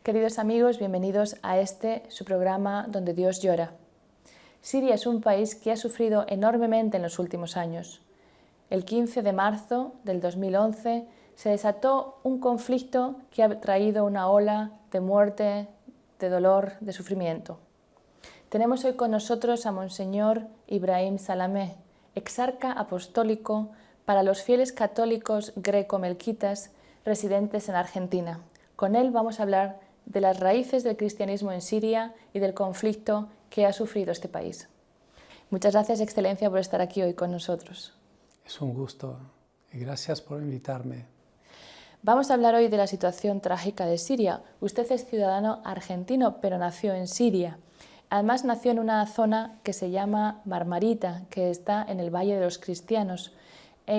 Queridos amigos, bienvenidos a su programa donde Dios llora. Siria es un país que ha sufrido enormemente en los últimos años. El 15 de marzo del 2011 se desató un conflicto que ha traído una ola de muerte, de dolor, de sufrimiento. Tenemos hoy con nosotros a Monseñor Ibrahim Salameh, exarca apostólico para los fieles católicos greco-melquitas residentes en Argentina. Con él vamos a hablar de las raíces del cristianismo en Siria y del conflicto que ha sufrido este país. Muchas gracias, Excelencia, por estar aquí hoy con nosotros. Es un gusto y gracias por invitarme. Vamos a hablar hoy de la situación trágica de Siria. Usted es ciudadano argentino, pero nació en Siria. Además, nació en una zona que se llama Marmarita, que está en el Valle de los Cristianos.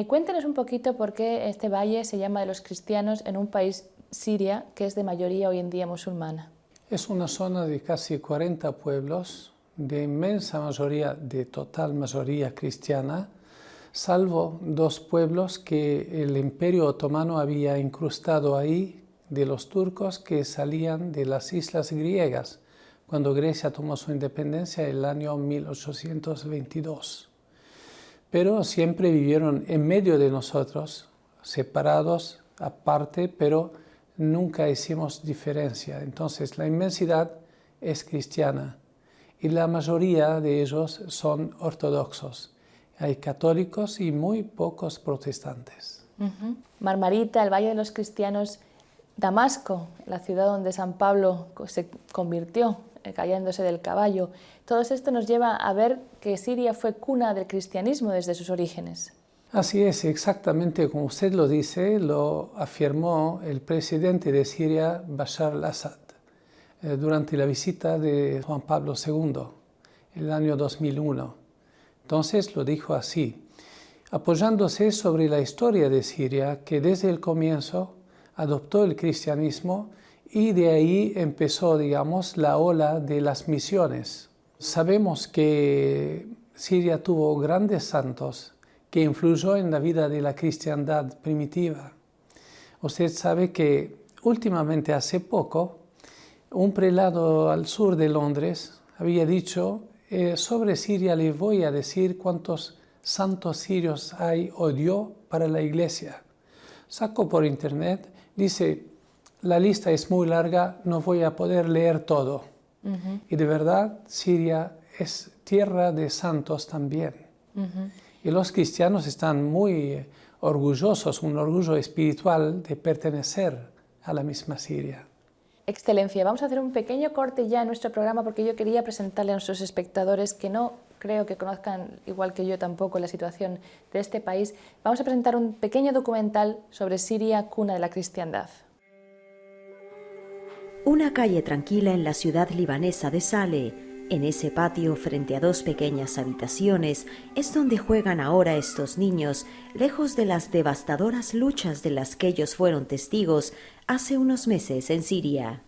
Cuéntenos un poquito por qué este valle se llama de los cristianos en un país, Siria, que es de mayoría hoy en día musulmana. Es una zona de casi 40 pueblos, de inmensa mayoría, de total mayoría cristiana, salvo dos pueblos que el Imperio Otomano había incrustado ahí, de los turcos que salían de las islas griegas, cuando Grecia tomó su independencia en el año 1822. Pero siempre vivieron en medio de nosotros, separados, aparte, pero nunca hicimos diferencia. Entonces la inmensidad es cristiana y la mayoría de ellos son ortodoxos. Hay católicos y muy pocos protestantes. Marmarita, el Valle de los Cristianos, Damasco, la ciudad donde San Pablo se convirtió, cayéndose del caballo. Todo esto nos lleva a ver que Siria fue cuna del cristianismo desde sus orígenes. Así es, exactamente como usted lo dice, lo afirmó el presidente de Siria, Bashar al-Assad, durante la visita de Juan Pablo II, en el año 2001. Entonces lo dijo así, apoyándose sobre la historia de Siria, que desde el comienzo adoptó el cristianismo y de ahí empezó, digamos, la ola de las misiones. Sabemos que Siria tuvo grandes santos que influyó en la vida de la cristiandad primitiva. Usted sabe que últimamente, hace poco, un prelado al sur de Londres había dicho sobre Siria le voy a decir cuántos santos sirios hay o dio para la iglesia. Sacó por internet, dice, la lista es muy larga, no voy a poder leer todo. Y de verdad, Siria es tierra de santos también. Y los cristianos están muy orgullosos, un orgullo espiritual de pertenecer a la misma Siria. Excelencia, vamos a hacer un pequeño corte ya en nuestro programa porque yo quería presentarle a nuestros espectadores que no creo que conozcan, igual que yo tampoco, la situación de este país. Vamos a presentar un pequeño documental sobre Siria, cuna de la cristiandad. Una calle tranquila en la ciudad libanesa de Saleh. En ese patio, frente a dos pequeñas habitaciones, es donde juegan ahora estos niños, lejos de las devastadoras luchas de las que ellos fueron testigos hace unos meses en Siria.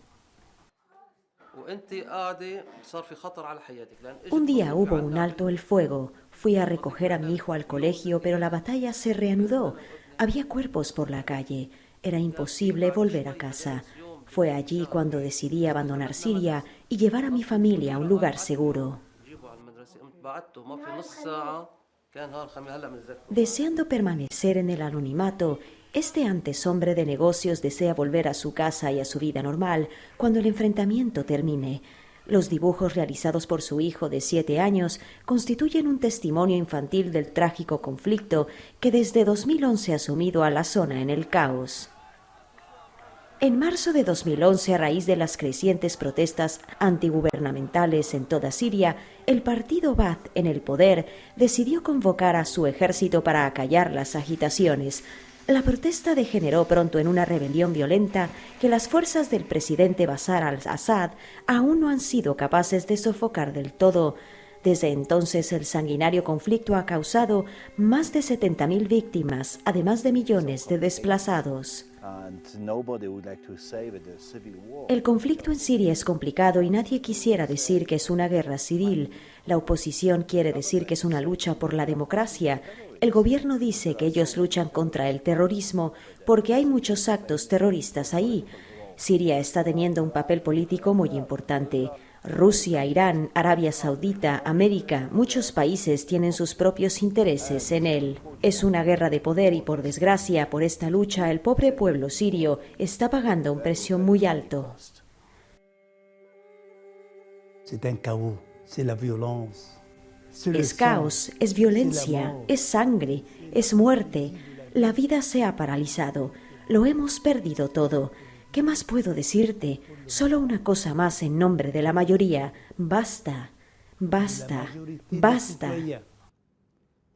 Un día hubo un alto el fuego. Fui a recoger a mi hijo al colegio, pero la batalla se reanudó. Había cuerpos por la calle. Era imposible volver a casa. Fue allí cuando decidí abandonar Siria y llevar a mi familia a un lugar seguro. Deseando permanecer en el anonimato, este antes hombre de negocios desea volver a su casa y a su vida normal cuando el enfrentamiento termine. Los dibujos realizados por su hijo de 7 años constituyen un testimonio infantil del trágico conflicto que desde 2011 ha sumido a la zona en el caos. En marzo de 2011, a raíz de las crecientes protestas antigubernamentales en toda Siria, el partido Baath en el poder decidió convocar a su ejército para acallar las agitaciones. La protesta degeneró pronto en una rebelión violenta que las fuerzas del presidente Bashar al-Assad aún no han sido capaces de sofocar del todo. Desde entonces, el sanguinario conflicto ha causado más de 70.000 víctimas, además de millones de desplazados. El conflicto en Siria es complicado y nadie quisiera decir que es una guerra civil. La oposición quiere decir que es una lucha por la democracia. El gobierno dice que ellos luchan contra el terrorismo porque hay muchos actos terroristas ahí. Siria está teniendo un papel político muy importante. Rusia, Irán, Arabia Saudita, América, muchos países tienen sus propios intereses en él. Es una guerra de poder y, por desgracia, por esta lucha, el pobre pueblo sirio está pagando un precio muy alto. Es caos, es violencia, es sangre, es muerte. La vida se ha paralizado. Lo hemos perdido todo. ¿Qué más puedo decirte? Solo una cosa más en nombre de la mayoría. Basta, basta, basta.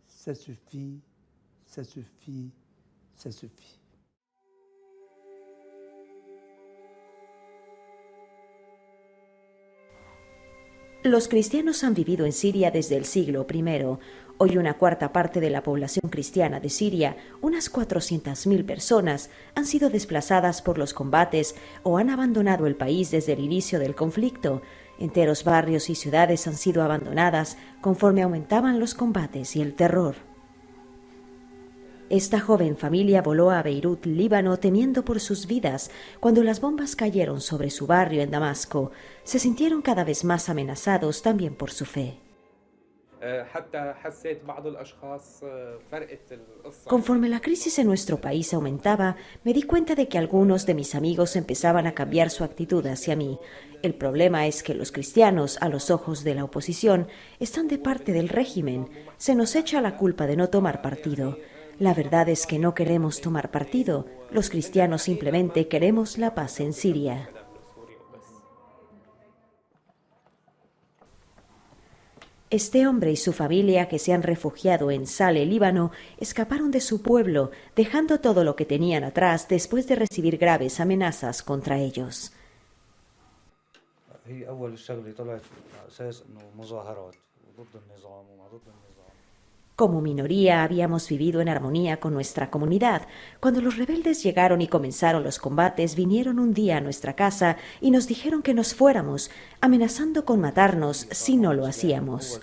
Ça suffit, ça suffit, ça suffit. Los cristianos han vivido en Siria desde el siglo I. Hoy una cuarta parte de la población cristiana de Siria, unas 400.000 personas, han sido desplazadas por los combates o han abandonado el país desde el inicio del conflicto. Enteros barrios y ciudades han sido abandonadas conforme aumentaban los combates y el terror. Esta joven familia voló a Beirut, Líbano, temiendo por sus vidas. Cuando las bombas cayeron sobre su barrio en Damasco, se sintieron cada vez más amenazados también por su fe. Conforme la crisis en nuestro país aumentaba, me di cuenta de que algunos de mis amigos empezaban a cambiar su actitud hacia mí. El problema es que los cristianos, a los ojos de la oposición, están de parte del régimen. Se nos echa la culpa de no tomar partido. La verdad es que no queremos tomar partido. Los cristianos simplemente queremos la paz en Siria. Este hombre y su familia, que se han refugiado en Sale, Líbano, escaparon de su pueblo, dejando todo lo que tenían atrás después de recibir graves amenazas contra ellos. Como minoría habíamos vivido en armonía con nuestra comunidad. Cuando los rebeldes llegaron y comenzaron los combates, vinieron un día a nuestra casa y nos dijeron que nos fuéramos, amenazando con matarnos si no lo hacíamos.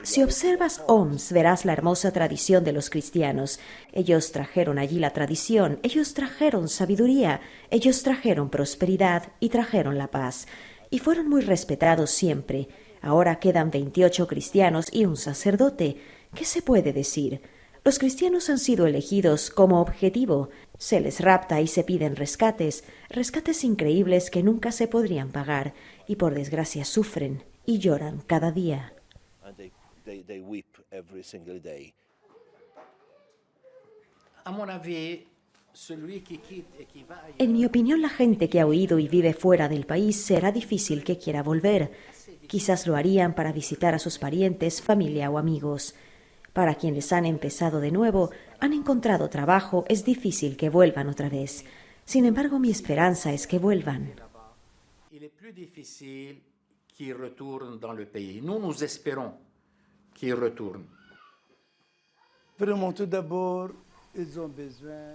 Si observas Homs, verás la hermosa tradición de los cristianos. Ellos trajeron allí la tradición, ellos trajeron sabiduría, ellos trajeron prosperidad y trajeron la paz. Y fueron muy respetados siempre. Ahora quedan 28 cristianos y un sacerdote. ¿Qué se puede decir? Los cristianos han sido elegidos como objetivo. Se les rapta y se piden rescates, rescates increíbles que nunca se podrían pagar, y por desgracia sufren y lloran cada día. En mi opinión, la gente que ha huido y vive fuera del país será difícil que quiera volver. Quizás lo harían para visitar a sus parientes, familia o amigos. Para quienes han empezado de nuevo, han encontrado trabajo, es difícil que vuelvan otra vez. Sin embargo, mi esperanza es que vuelvan.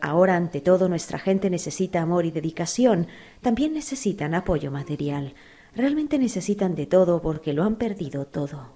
Ahora, ante todo, nuestra gente necesita amor y dedicación. También necesitan apoyo material. Realmente necesitan de todo porque lo han perdido todo.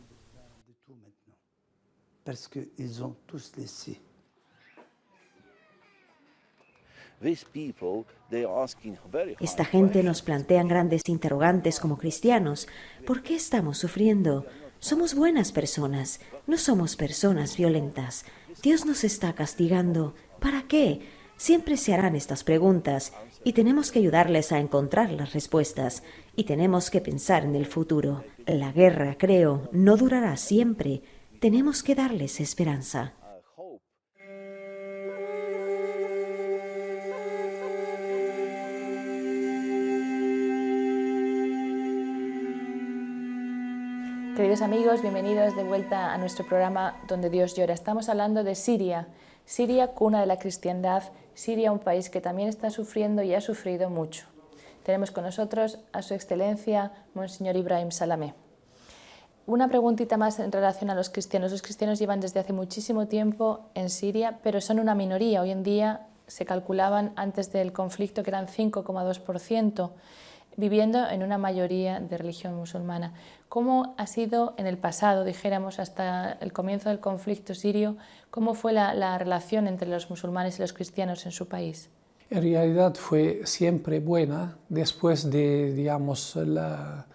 Esta gente nos plantea grandes interrogantes como cristianos. ¿Por qué estamos sufriendo? Somos buenas personas, no somos personas violentas. Dios nos está castigando. ¿Para qué? Siempre se harán estas preguntas y tenemos que ayudarles a encontrar las respuestas y tenemos que pensar en el futuro. La guerra, creo, no durará siempre. Tenemos que darles esperanza. Queridos amigos, bienvenidos de vuelta a nuestro programa Donde Dios llora. Estamos hablando de Siria, Siria, cuna de la cristiandad, Siria, un país que también está sufriendo y ha sufrido mucho. Tenemos con nosotros a su excelencia, Monseñor Ibrahim Salamé. Una preguntita más en relación a los cristianos. Los cristianos llevan desde hace muchísimo tiempo en Siria, pero son una minoría. Hoy en día se calculaban antes del conflicto que eran 5,2%. viviendo en una mayoría de religión musulmana. ¿Cómo ha sido en el pasado, dijéramos, hasta el comienzo del conflicto sirio, cómo fue la relación entre los musulmanes y los cristianos en su país? En realidad fue siempre buena después de, digamos, la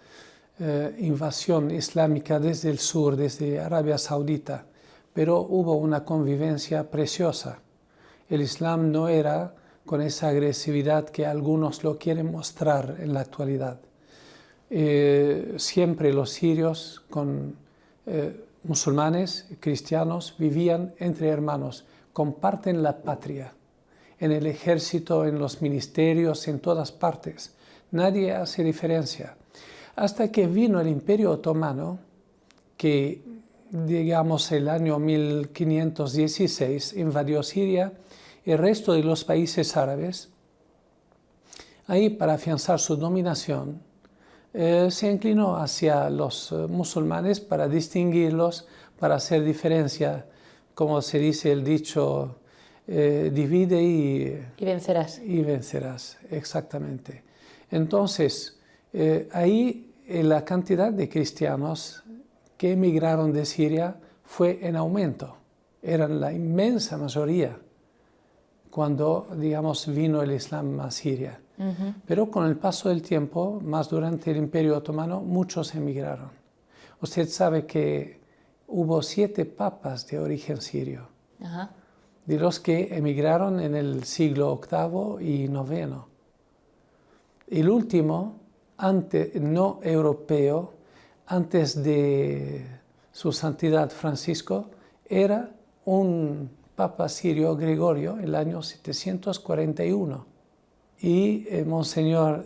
invasión islámica desde el sur, desde Arabia Saudita, pero hubo una convivencia preciosa. El Islam no era con esa agresividad que algunos lo quieren mostrar en la actualidad. Siempre los sirios con musulmanes, cristianos, vivían entre hermanos, comparten la patria, en el ejército, en los ministerios, en todas partes. Nadie hace diferencia. Hasta que vino el Imperio Otomano, que digamos el año 1516 invadió Siria y el resto de los países árabes. Ahí, para afianzar su dominación, se inclinó hacia los musulmanes para distinguirlos, para hacer diferencia, como se dice el dicho, divide y vencerás. Y vencerás, exactamente. Entonces, ahí la cantidad de cristianos que emigraron de Siria fue en aumento. Eran la inmensa mayoría cuando, digamos, vino el Islam a Siria. Pero con el paso del tiempo, más durante el Imperio Otomano, muchos emigraron. Usted sabe que hubo 7 papas de origen sirio, de los que emigraron en el siglo VIII y IX. El último, no europeo, antes de su santidad Francisco, era un papa sirio, Gregorio, en el año 741. Y Monseñor,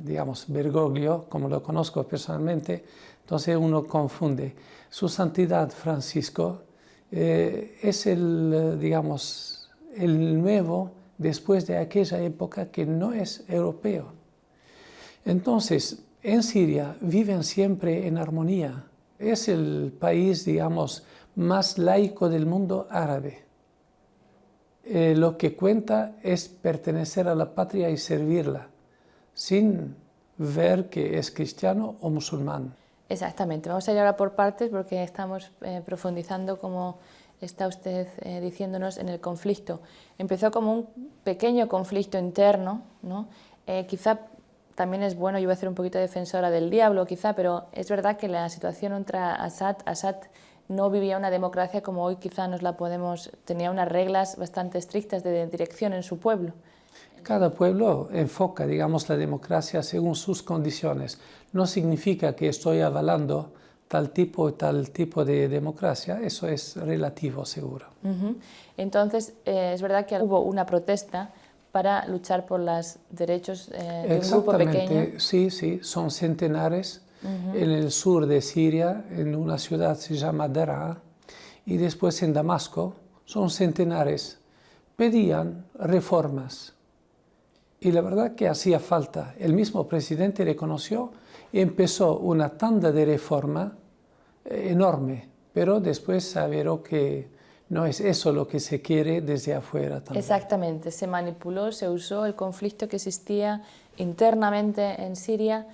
digamos, Bergoglio, como lo conozco personalmente, entonces uno confunde. Su santidad Francisco es digamos, el nuevo después de aquella época que no es europeo. Entonces, en Siria viven siempre en armonía. Es el país, digamos, más laico del mundo árabe. Lo que cuenta es pertenecer a la patria y servirla, sin ver que es cristiano o musulmán. Exactamente. Vamos a ir ahora por partes porque estamos profundizando, como está usted diciéndonos, en el conflicto. Empezó como un pequeño conflicto interno, ¿no? Quizá también es bueno, yo voy a ser un poquito defensora del diablo, quizá, pero es verdad que la situación contra Assad no vivía una democracia como hoy quizá tenía unas reglas bastante estrictas de dirección en su pueblo. Cada pueblo enfoca, digamos, la democracia según sus condiciones. No significa que estoy avalando tal tipo de democracia, eso es relativo, seguro. Entonces, es verdad que hubo una protesta para luchar por los derechos de un grupo pequeño. Sí, son centenares. En el sur de Siria, en una ciudad se llama Daraa, y después en Damasco, son centenares. Pedían reformas. Y la verdad que hacía falta. El mismo presidente reconoció y empezó una tanda de reforma enorme, pero después sabieron que no es eso lo que se quiere desde afuera también. Exactamente, se manipuló, se usó el conflicto que existía internamente en Siria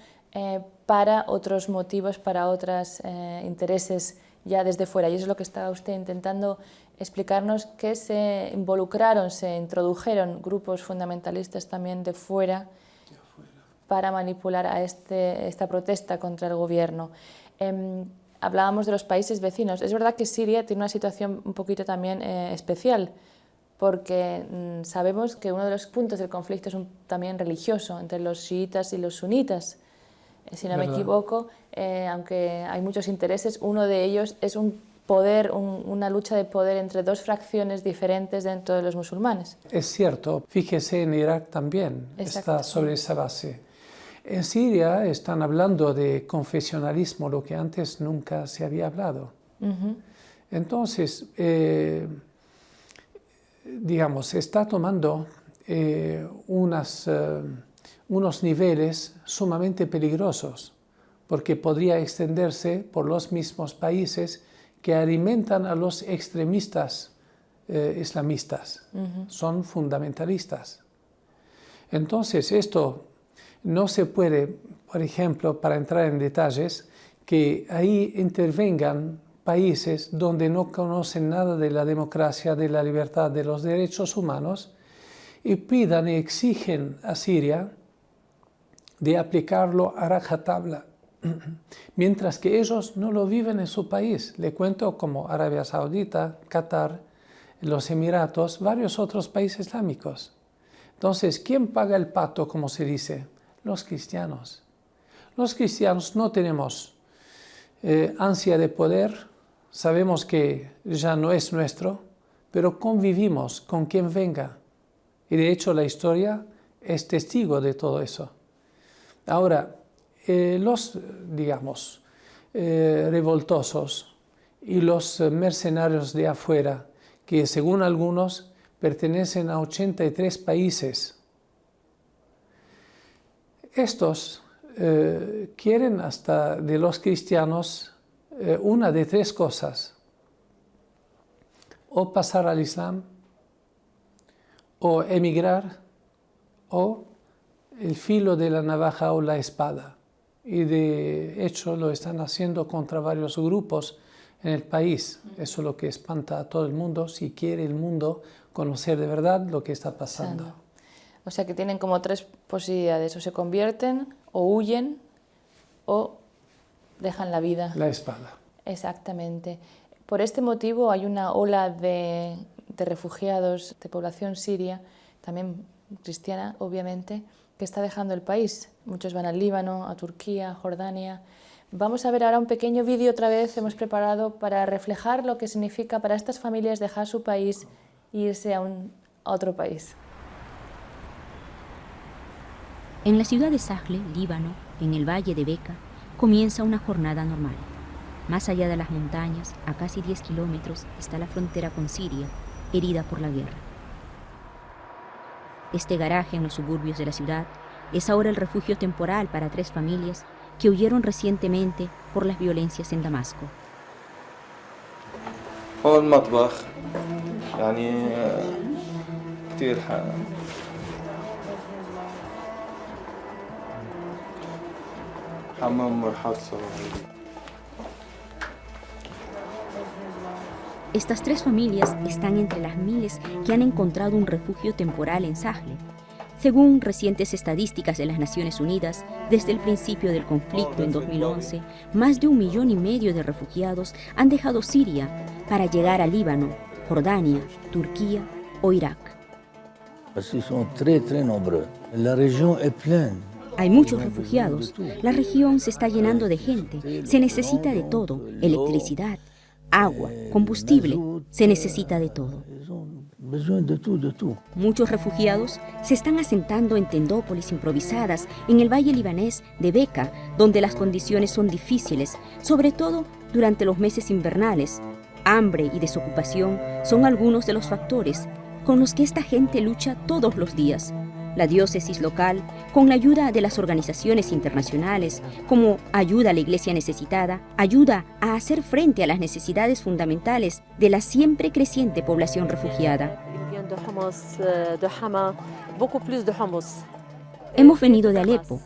para otros motivos, para otros intereses ya desde fuera. Y eso es lo que estaba usted intentando explicarnos, que se involucraron, se introdujeron grupos fundamentalistas también de fuera para manipular a esta protesta contra el gobierno. Hablábamos de los países vecinos. Es verdad que Siria tiene una situación un poquito también especial, porque sabemos que uno de los puntos del conflicto es también religioso, entre los chiitas y los sunitas. Si no me equivoco, aunque hay muchos intereses, uno de ellos es una lucha de poder entre dos fracciones diferentes dentro de los musulmanes. Es cierto, fíjese en Irak también, está sobre esa base. En Siria están hablando de confesionalismo, lo que antes nunca se había hablado. Entonces, digamos, está tomando unos niveles sumamente peligrosos, porque podría extenderse por los mismos países que alimentan a los extremistas islamistas. Son fundamentalistas. Entonces, esto No se puede, por ejemplo, para entrar en detalles, que ahí intervengan países donde no conocen nada de la democracia, de la libertad, de los derechos humanos, y pidan y exigen a Siria de aplicarlo a rajatabla, mientras que ellos no lo viven en su país. Le cuento como Arabia Saudita, Qatar, los Emiratos, varios otros países islámicos. Entonces, ¿quién paga el pato, como se dice? Los cristianos. Los cristianos no tenemos ansia de poder, sabemos que ya no es nuestro, pero convivimos con quien venga. Y de hecho la historia es testigo de todo eso. Ahora, los, digamos, revoltosos y los mercenarios de afuera, que según algunos pertenecen a 83 países, estos quieren hasta de los cristianos una de tres cosas: o pasar al Islam, o emigrar, o el filo de la navaja o la espada. Y de hecho lo están haciendo contra varios grupos en el país. Eso es lo que espanta a todo el mundo, si quiere el mundo conocer de verdad lo que está pasando. O sea que tienen como tres posibilidades: o se convierten, o huyen, o dejan la vida. La espada. Exactamente. Por este motivo hay una ola de refugiados de población siria, también cristiana obviamente, que está dejando el país. Muchos van al Líbano, a Turquía, a Jordania. Vamos a ver ahora un pequeño vídeo otra vez, hemos preparado para reflejar lo que significa para estas familias dejar su país e irse a otro país. En la ciudad de Sahle, Líbano, en el valle de Beca, comienza una jornada normal. Más allá de las montañas, a casi 10 kilómetros, está la frontera con Siria, herida por la guerra. Este garaje en los suburbios de la ciudad es ahora el refugio temporal para 3 familias que huyeron recientemente por las violencias en Damasco. Estas 3 familias están entre las miles que han encontrado un refugio temporal en Sahle. Según recientes estadísticas de las Naciones Unidas, desde el principio del conflicto en 2011, más de 1,5 millones de refugiados han dejado Siria para llegar a Líbano, Jordania, Turquía o Irak. Hay muchos refugiados. La región se está llenando de gente. Se necesita de todo: electricidad, agua, combustible. Se necesita de todo. Muchos refugiados se están asentando en tendópolis improvisadas en el valle libanés de Beca, donde las condiciones son difíciles, sobre todo durante los meses invernales. Hambre y desocupación son algunos de los factores con los que esta gente lucha todos los días. La diócesis local, con la ayuda de las organizaciones internacionales, como Ayuda a la Iglesia Necesitada, ayuda a hacer frente a las necesidades fundamentales de la siempre creciente población refugiada. Hemos venido de Alepo,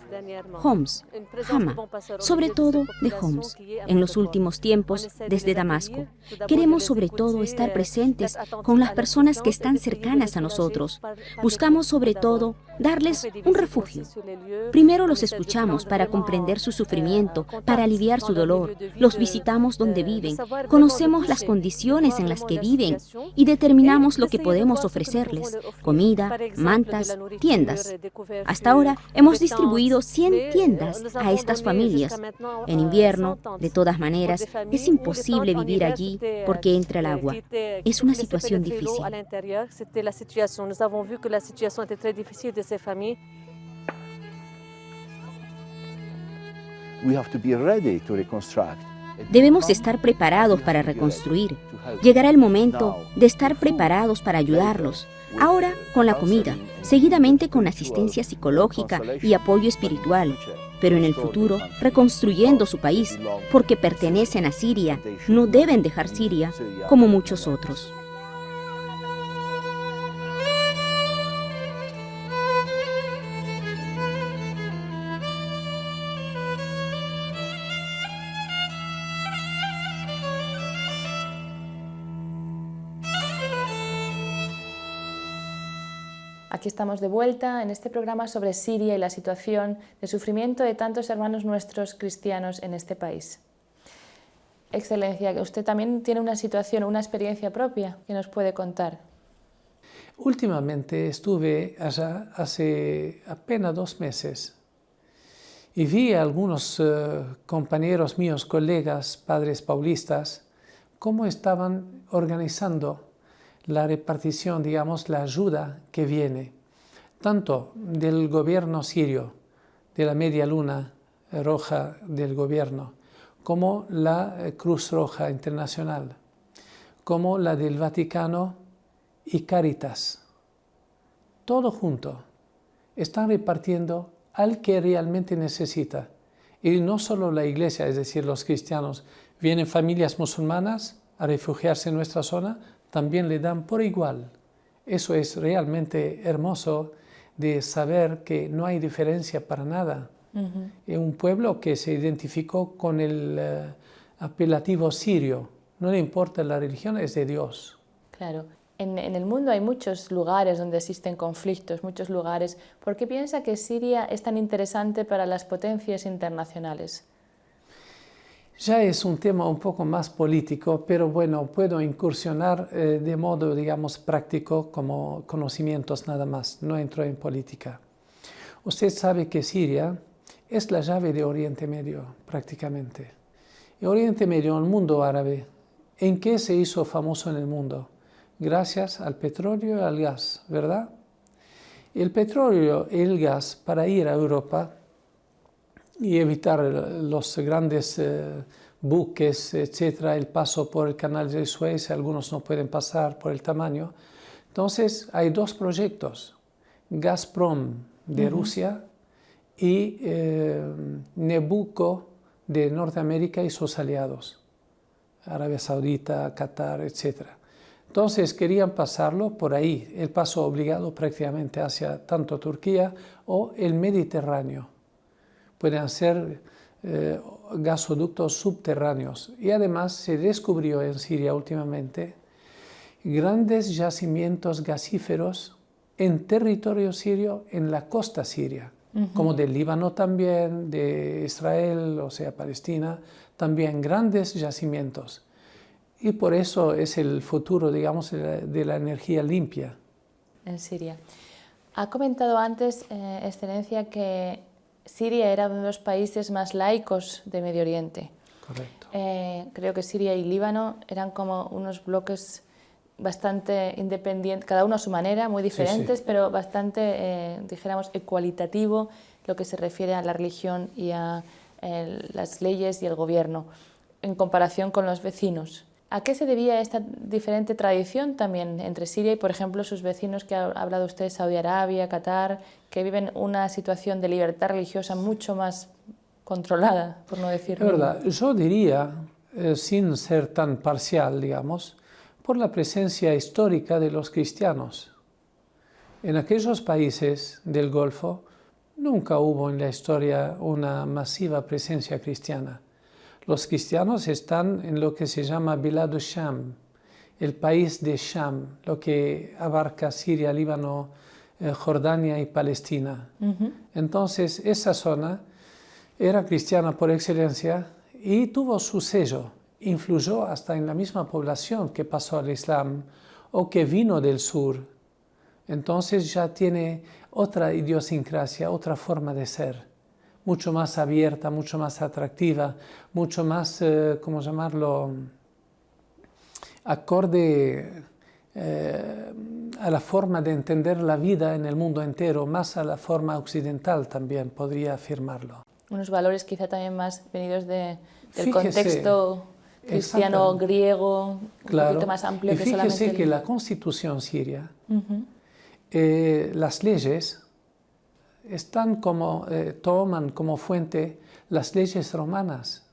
Homs, Hama, sobre todo de Homs, en los últimos tiempos desde Damasco. Queremos sobre todo estar presentes con las personas que están cercanas a nosotros. Buscamos sobre todo darles un refugio. Primero los escuchamos para comprender su sufrimiento, para aliviar su dolor. Los visitamos donde viven, conocemos las condiciones en las que viven y determinamos lo que podemos ofrecerles: comida, mantas, tiendas. Hasta ahora hemos distribuido 100 tiendas a estas familias. En invierno, de todas maneras, es imposible vivir allí porque entra el agua. Es una situación difícil. Debemos estar preparados para reconstruir. Llegará el momento de estar preparados para ayudarlos. Ahora con la comida, seguidamente con asistencia psicológica y apoyo espiritual, pero en el futuro reconstruyendo su país, porque pertenecen a Siria, no deben dejar Siria como muchos otros. Aquí estamos de vuelta en este programa sobre Siria y la situación de sufrimiento de tantos hermanos nuestros cristianos en este país. Excelencia, usted también tiene una situación, una experiencia propia que nos puede contar. Últimamente estuve allá hace apenas 2 meses y vi a algunos compañeros míos, colegas, padres paulistas, cómo estaban organizando la repartición, digamos, la ayuda que viene, tanto del gobierno sirio, de la Media Luna Roja del gobierno, como la Cruz Roja Internacional, como la del Vaticano y Cáritas. Todo junto. Están repartiendo al que realmente necesita. Y no solo la iglesia, es decir, los cristianos. Vienen familias musulmanas a refugiarse en nuestra zona, también le dan por igual. Eso es realmente hermoso de saber que no hay diferencia para nada. Es un pueblo que se identificó con el apelativo sirio. No le importa la religión, es de Dios. Claro. En el mundo hay muchos lugares donde existen conflictos, muchos lugares. ¿Por qué piensa que Siria es tan interesante para las potencias internacionales? Ya es un tema un poco más político, pero bueno, puedo incursionar de modo, digamos, práctico, como conocimientos nada más, no entro en política. Usted sabe que Siria es la llave de Oriente Medio, prácticamente. Y Oriente Medio, el mundo árabe, ¿en qué se hizo famoso en el mundo? Gracias al petróleo y al gas, ¿verdad? El petróleo y el gas para ir a Europa y evitar los grandes buques, etcétera, el paso por el canal de Suez, algunos no pueden pasar por el tamaño. Entonces hay 2 proyectos, Gazprom de Rusia y Nabucco de Norteamérica y sus aliados, Arabia Saudita, Qatar, etcétera. Entonces querían pasarlo por ahí, el paso obligado prácticamente hacia tanto Turquía o el Mediterráneo. Pueden ser gasoductos subterráneos. Y además se descubrió en Siria últimamente grandes yacimientos gasíferos en territorio sirio, en la costa siria, como del Líbano también, de Israel, o sea, Palestina, también grandes yacimientos. Y por eso es el futuro, digamos, de la energía limpia. En Siria. Ha comentado antes, Excelencia, que Siria era uno de los países más laicos de Medio Oriente. Correcto. Creo que Siria y Líbano eran como unos bloques bastante independientes, cada uno a su manera, muy diferentes, pero bastante, dijéramos, ecualitativo, lo que se refiere a la religión y a las leyes y el gobierno, en comparación con los vecinos. ¿A qué se debía esta diferente tradición también entre Siria y, por ejemplo, sus vecinos que ha hablado usted, Saudi Arabia, Qatar, que viven una situación de libertad religiosa mucho más controlada, por no decir Es verdad, yo diría, sin ser tan parcial, digamos, por la presencia histórica de los cristianos. En aquellos países del Golfo nunca hubo en la historia una masiva presencia cristiana. Los cristianos están en lo que se llama Bilad al-Sham, el país de Sham, lo que abarca Siria, Líbano, Jordania y Palestina. Entonces, esa zona era cristiana por excelencia y tuvo su sello, influyó hasta en la misma población que pasó al Islam o que vino del sur. Entonces ya tiene otra idiosincrasia, otra forma de ser, mucho más abierta, mucho más atractiva, mucho más, ¿cómo llamarlo?, acorde a la forma de entender la vida en el mundo entero, más a la forma occidental también, podría afirmarlo. Unos valores quizá también más venidos del contexto cristiano, griego, claro, un poquito más amplio y que solamente... Fíjese que la constitución siria, las leyes están como, toman como fuente las leyes romanas.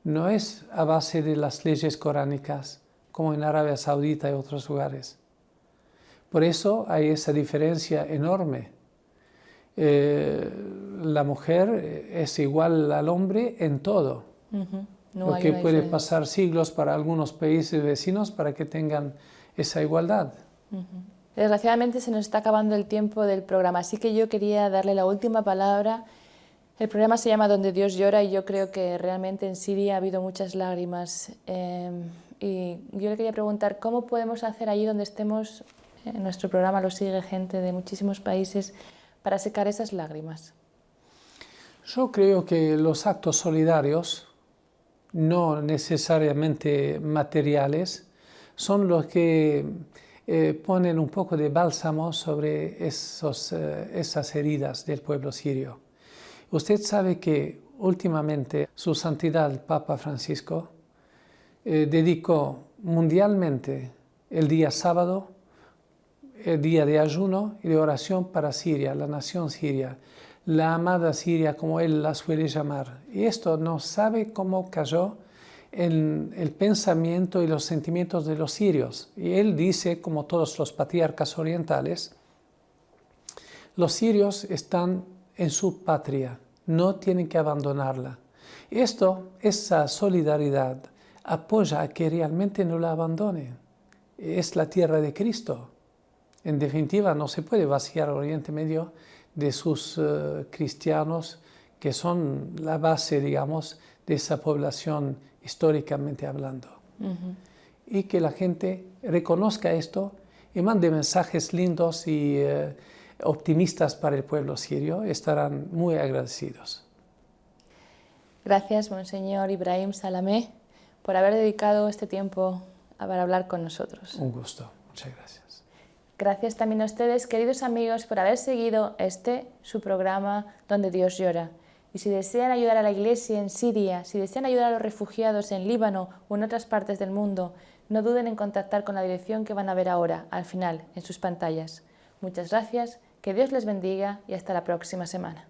No es a base de las leyes coránicas, como en Arabia Saudita y otros lugares. Por eso hay esa diferencia enorme. La mujer es igual al hombre en todo. Lo que puede pasar siglos para algunos países vecinos para que tengan esa igualdad. Desgraciadamente se nos está acabando el tiempo del programa, así que yo quería darle la última palabra. El programa se llama Donde Dios llora y yo creo que realmente en Siria ha habido muchas lágrimas. Y yo le quería preguntar cómo podemos hacer allí donde estemos, en nuestro programa lo sigue gente de muchísimos países, para secar esas lágrimas. Yo creo que los actos solidarios, no necesariamente materiales, son los que ponen un poco de bálsamo sobre esas heridas del pueblo sirio. Usted sabe que últimamente su santidad el Papa Francisco dedicó mundialmente el día sábado, el día de ayuno y de oración para Siria, la nación siria, la amada Siria, como él la suele llamar. Y esto no sabe cómo cayó en el pensamiento y los sentimientos de los sirios. Y él dice, como todos los patriarcas orientales, los sirios están en su patria, no tienen que abandonarla. Esa solidaridad apoya a que realmente no la abandone. Es la tierra de Cristo. En definitiva, no se puede vaciar Oriente Medio de sus cristianos, que son la base, digamos, de esa población históricamente hablando. Y que la gente reconozca esto y mande mensajes lindos y optimistas para el pueblo sirio, estarán muy agradecidos. Gracias, Monseñor Ibrahim Salamé, por haber dedicado este tiempo para hablar con nosotros. Un gusto, muchas gracias. Gracias también a ustedes, queridos amigos, por haber seguido su programa Donde Dios llora. Y si desean ayudar a la Iglesia en Siria, si desean ayudar a los refugiados en Líbano o en otras partes del mundo, no duden en contactar con la dirección que van a ver ahora, al final, en sus pantallas. Muchas gracias, que Dios les bendiga y hasta la próxima semana.